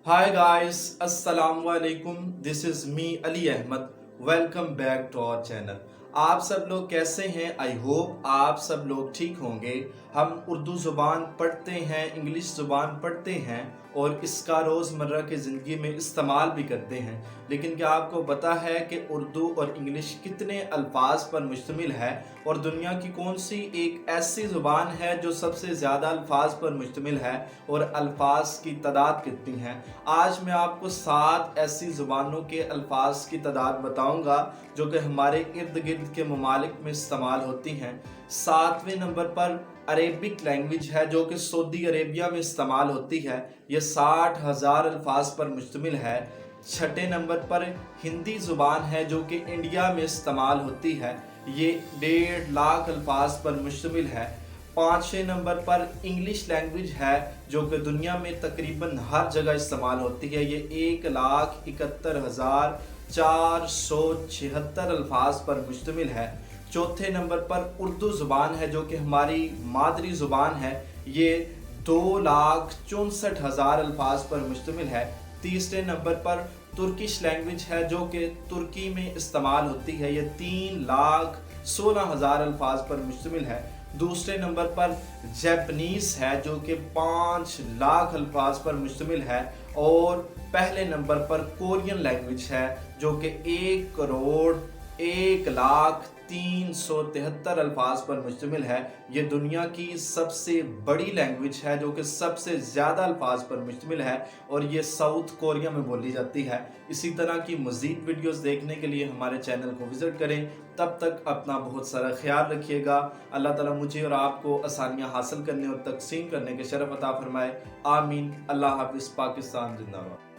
Hi guys, Assalamu alaikum. This is me Ali Ahmed. Welcome back to our channel. आप सब लोग कैसे हैं? आई होप आप सब लोग ठीक होंगे। हम उर्दू ज़ुबान पढ़ते हैं, इंग्लिश ज़ुबान पढ़ते हैं और इसका रोज़मर्रा की ज़िंदगी में इस्तेमाल भी करते हैं। लेकिन क्या आपको पता है कि उर्दू और इंग्लिश कितने अल्फाज पर मुश्तमिल है और दुनिया की कौन सी एक ऐसी ज़ुबान है जो सबसे ज़्यादा अल्फाज पर मुश्तमिल है और अल्फाज की तादाद कितनी है? आज मैं आपको 7 ऐसी ज़ुबानों के अल्फाज की तादाद बताऊंगा जो कि हमारे इर्द गिर्द के ममालिक में इस्तेमाल होती हैं। 7वें नंबर पर अरेबिक लैंग्वेज है जो कि सऊदी अरेबिया में इस्तेमाल होती है। ये 60,000 अल्फाज पर मुश्तमिल है। 6ठे नंबर पर हिंदी ज़ुबान है जो कि इंडिया में इस्तेमाल होती है। ये 1.5 लाख अल्फाज पर मुश्तमिल है। 5वें नंबर पर इंग्लिश लैंग्वेज है जो कि दुनिया में तकरीबन हर जगह इस्तेमाल होती है। ये 1,71,476 अल्फाज पर मुश्तमिल है। चौथे नंबर पर उर्दू ज़ुबान है जो कि हमारी मादरी ज़ुबान है। ये 2,64,000 अल्फाज पर मुश्तमिल है। तीसरे नंबर पर तुर्किश लैंग्वेज है जो कि तुर्की में इस्तेमाल होती है। ये 3,16,000 अल्फाज पर मुश्तमिल है। दूसरे नंबर पर जैपनीज़ है जो कि 5 लाख अल्फाज पर मुश्तमिल है। और पहले नंबर पर कोरियन लैंग्वेज है जो कि 1,01,03,73 अल्फाज पर मुश्तमिल है। ये दुनिया की सबसे बड़ी लैंग्वेज है जो कि सबसे ज़्यादा अल्फाज पर मुश्तमिल है और ये साउथ कोरिया में बोली जाती है। इसी तरह की मज़ीद वीडियोस देखने के लिए हमारे चैनल को विज़िट करें। तब तक अपना बहुत सारा ख्याल रखिएगा। अल्लाह ताला मुझे और आपको आसानियाँ हासिल करने और तकसीम करने के शरफ़ अता फरमाए। आमीन। अल्लाह हाफ़िज़। पाकिस्तान जिंदाबाद।